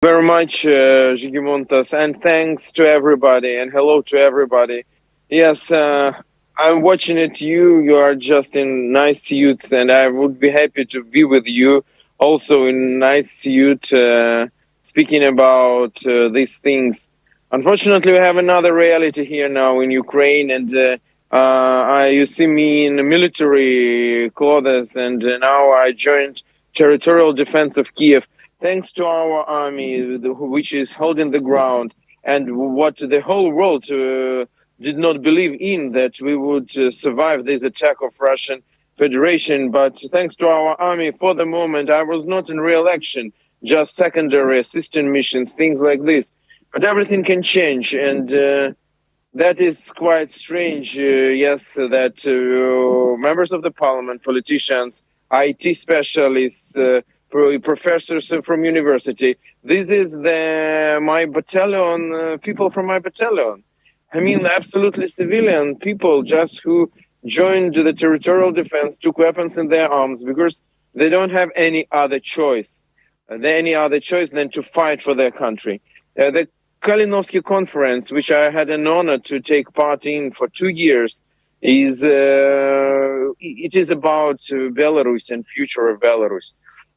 Very much, Zhigimontas, and thanks to everybody, and hello to everybody. Yes, I'm watching it. You are just in nice suits, and I would be happy to be with you, also in nice suit, speaking about these things. Unfortunately, we have another reality here now in Ukraine, and you see me in military clothes, and now I joined territorial defense of Kiev thanks to our army, which is holding the ground, and what the whole world did not believe in, that we would survive this attack of Russian Federation. But thanks to our army, for the moment, I was not in real action, just secondary assistant missions, things like this. But everything can change, and that is quite strange. Yes, that members of the parliament, politicians, IT specialists, professors from university. This is my battalion, people from my battalion. I mean, absolutely civilian people just who joined the territorial defense, took weapons in their arms because they don't have any other choice. Any other choice than to fight for their country. The Kalinovsky Conference, which I had an honor to take part in for 2 years, is it is about Belarus and future of Belarus.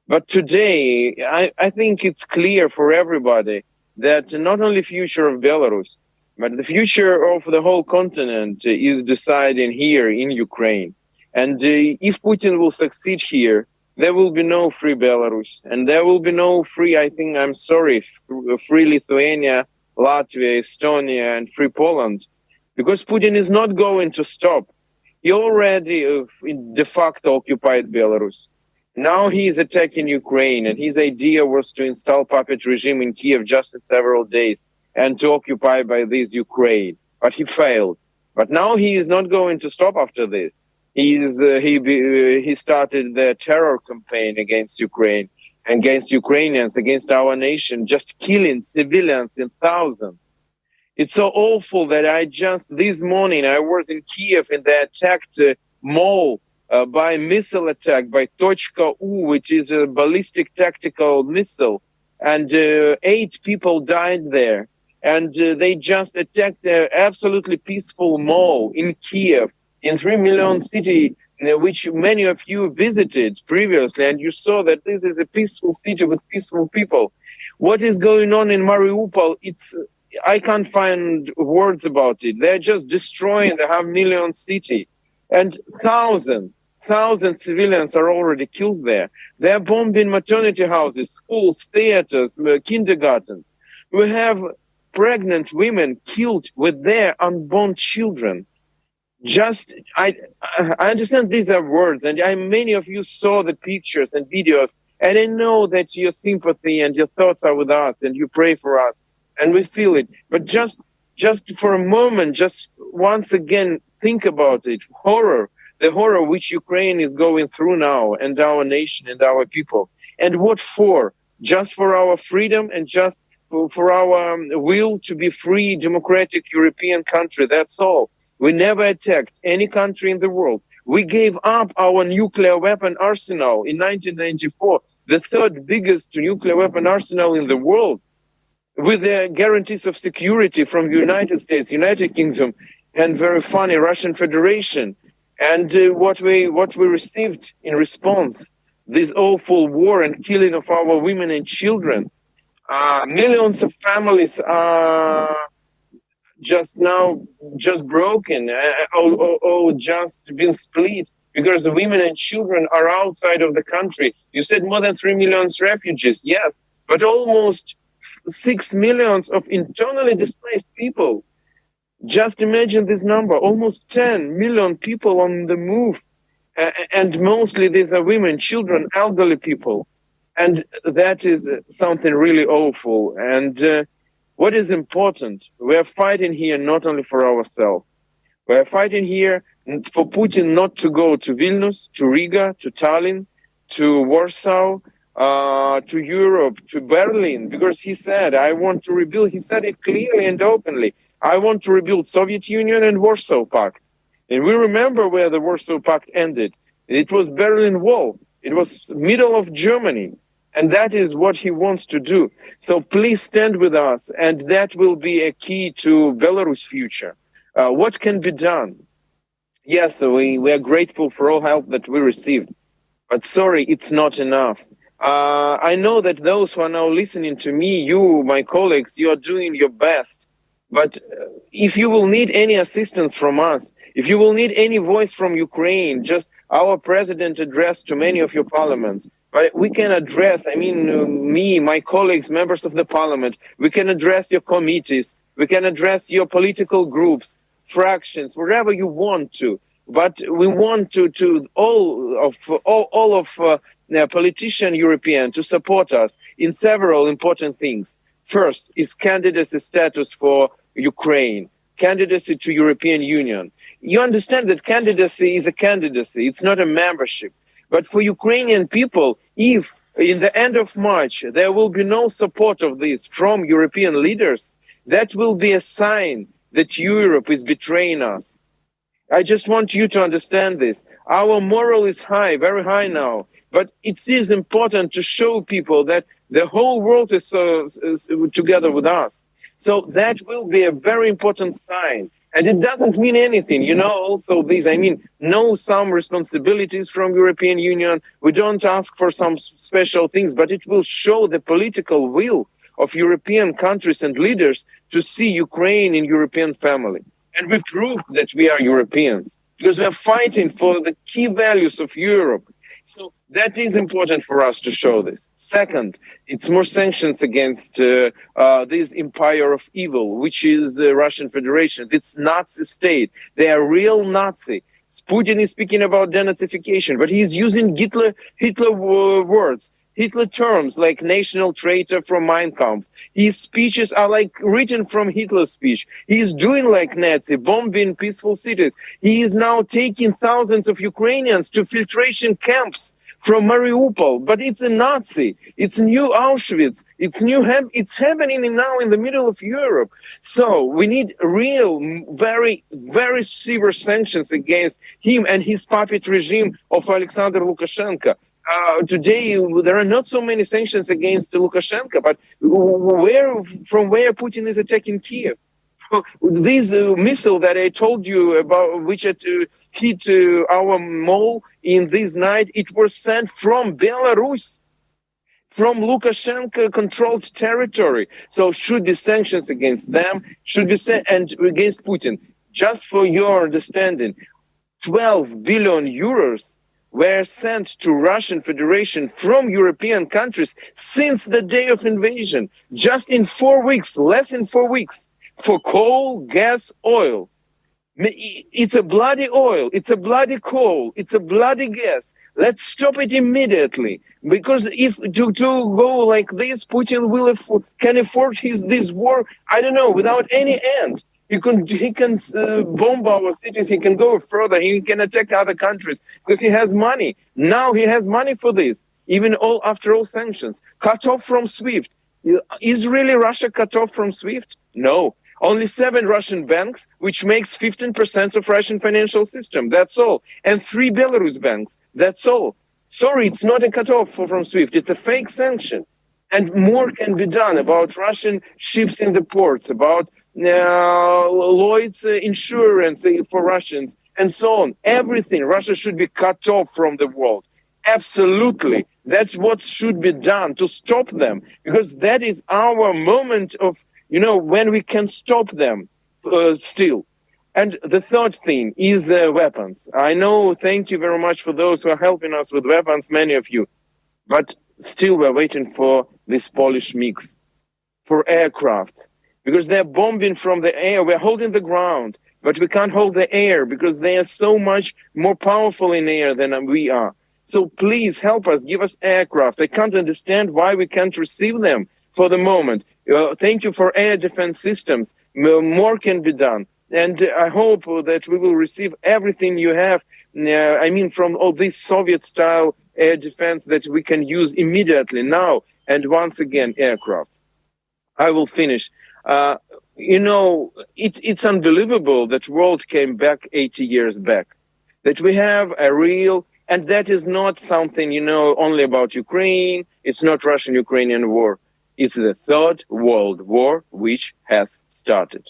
But today, I think it's clear for everybody that not only future of Belarus, but the future of the whole continent is deciding here in Ukraine. And if Putin will succeed here, there will be no free Belarus, and there will be no free, free Lithuania, Latvia, Estonia, and free Poland, because Putin is not going to stop. He already de facto occupied Belarus. Now he is attacking Ukraine, and his idea was to install puppet regime in Kiev just in several days and to occupy by this Ukraine. But he failed. But now he is not going to stop after this. He started the terror campaign against Ukraine, against Ukrainians, against our nation, just killing civilians in thousands. It's so awful that this morning I was in Kiev in the attacked mall by missile attack, by Tochka U, which is a ballistic tactical missile. And 8 people died there. And they just attacked an absolutely peaceful mall in Kiev, in 3 million city, which many of you visited previously. And you saw that this is a peaceful city with peaceful people. What is going on in Mariupol? I can't find words about it. They're just destroying the 500,000 city. And thousands civilians are already killed there. They're bombing maternity houses, schools, theaters, kindergartens. We have pregnant women killed with their unborn children. I understand these are words, and many of you saw the pictures and videos, and I know that your sympathy and your thoughts are with us, and you pray for us, and we feel it. But just for a moment, just once again, think about it. The horror which Ukraine is going through now, and our nation and our people. And what for? Just for our freedom and just for our will to be free, democratic European country. That's all. We never attacked any country in the world. We gave up our nuclear weapon arsenal in 1994, the 3rd biggest nuclear weapon arsenal in the world, with the guarantees of security from the United States, United Kingdom, and very funny Russian Federation. And what we received in response, this awful war and killing of our women and children, millions of families are just broken, or just been split because the women and children are outside of the country. You said more than 3 million refugees, yes, but almost 6 million of internally displaced people. Just imagine this number, almost 10 million people on the move. And mostly these are women, children, elderly people. And that is something really awful. And what is important, we are fighting here not only for ourselves. We are fighting here for Putin not to go to Vilnius, to Riga, to Tallinn, to Warsaw, to Europe, to Berlin, because he said, I want to rebuild. He said it clearly and openly. I want to rebuild Soviet Union and Warsaw Pact. And we remember where the Warsaw Pact ended. It was Berlin Wall. It was middle of Germany. And that is what he wants to do. So please stand with us, and that will be a key to Belarus' future. What can be done? Yes, we are grateful for all help that we received, but sorry, it's not enough. I know that those who are now listening to me, you, my colleagues, you are doing your best. But if you will need any assistance from us, if you will need any voice from Ukraine, just our president addressed to many of your parliaments, but we can address, me, my colleagues, members of the parliament, we can address your committees, we can address your political groups, fractions, wherever you want to. But we want to all of politician European to support us in several important things. First is candidacy status for Ukraine, candidacy to European Union. You understand that candidacy is a candidacy, it's not a membership. But for Ukrainian people, if in the end of March there will be no support of this from European leaders, that will be a sign that Europe is betraying us. I just want you to understand this. Our moral is high, very high now, but it is important to show people that the whole world is together with us. So that will be a very important sign. And it doesn't mean anything, also these, some responsibilities from European Union. We don't ask for some special things, but it will show the political will of European countries and leaders to see Ukraine in European family. And we proved that we are Europeans because we are fighting for the key values of Europe. So that is important for us to show this. Second, it's more sanctions against this empire of evil, which is the Russian Federation. It's Nazi state. They are real Nazi. Putin is speaking about denazification, but he's using Hitler words. Hitler terms like national traitor from Mein Kampf. His speeches are like written from Hitler's speech. He is doing like Nazi, bombing peaceful cities. He is now taking thousands of Ukrainians to filtration camps from Mariupol. But it's a Nazi. It's new Auschwitz. It's happening now in the middle of Europe. So we need real, very, very severe sanctions against him and his puppet regime of Alexander Lukashenko. Today, there are not so many sanctions against Lukashenko, but from where Putin is attacking Kiev? This missile that I told you about, which had hit our mall in this night, it was sent from Belarus, from Lukashenko-controlled territory. So should be sanctions against them, should be and against Putin. Just for your understanding, 12 billion euros were sent to Russian Federation from European countries since the day of invasion, just in 4 weeks, less than 4 weeks, for coal, gas, oil. It's a bloody oil, it's a bloody coal, it's a bloody gas. Let's stop it immediately, because if to go like this, Putin can afford this war, I don't know, without any end. He can bomb our cities. He can go further. He can attack other countries because he has money. Now he has money for this. Even after all sanctions, cut off from SWIFT. Is really Russia cut off from SWIFT? No. Only 7 Russian banks, which makes 15% of Russian financial system. That's all. And 3 Belarus banks. That's all. Sorry, it's not a cut off from SWIFT. It's a fake sanction. And more can be done about Russian ships in the ports, about Lloyd's insurance for Russians, and so on. Everything. Russia should be cut off from the world. Absolutely. That's what should be done to stop them, because that is our moment of, when we can stop them still. And the third thing is weapons. I know, thank you very much for those who are helping us with weapons, many of you. But still we're waiting for this Polish mix, for aircraft. Because they're bombing from the air. We're holding the ground, but we can't hold the air because they are so much more powerful in air than we are. So please help us, give us aircraft. I can't understand why we can't receive them for the moment. Thank you for air defense systems. More can be done. And I hope that we will receive everything you have, from all this Soviet-style air defense that we can use immediately now. And once again, aircraft. I will finish. It's unbelievable that world came back 80 years back, that we have a real, and that is not something, only about Ukraine, It's not Russian-Ukrainian war. It's the Third World War which has started.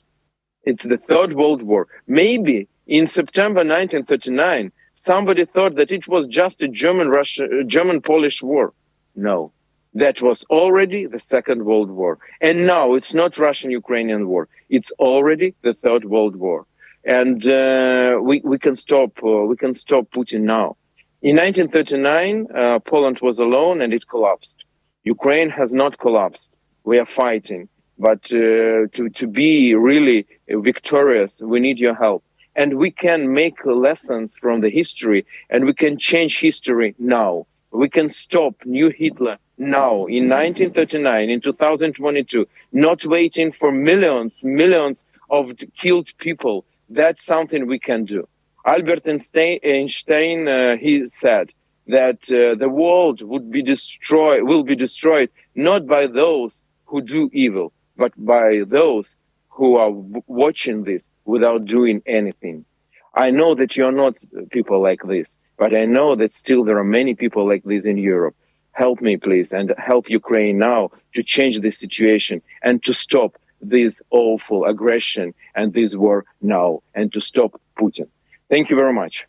It's the Third World War. Maybe in September 1939, somebody thought that it was just a German-Polish war. No, that was already the Second World War. And now it's not Russian-Ukrainian war. It's already the Third World War. And we can stop Putin now. In 1939, Poland was alone and it collapsed. Ukraine has not collapsed. We are fighting. But to be really victorious, we need your help. And we can make lessons from the history, and we can change history now. We can stop new Hitler now, in 1939, in 2022, not waiting for millions of killed people. That's something we can do. Albert Einstein, he said that the world will be destroyed not by those who do evil, but by those who are watching this without doing anything. I know that you're not people like this, but I know that still there are many people like this in Europe. Help me, please, and help Ukraine now to change this situation and to stop this awful aggression and this war now, and to stop Putin. Thank you very much.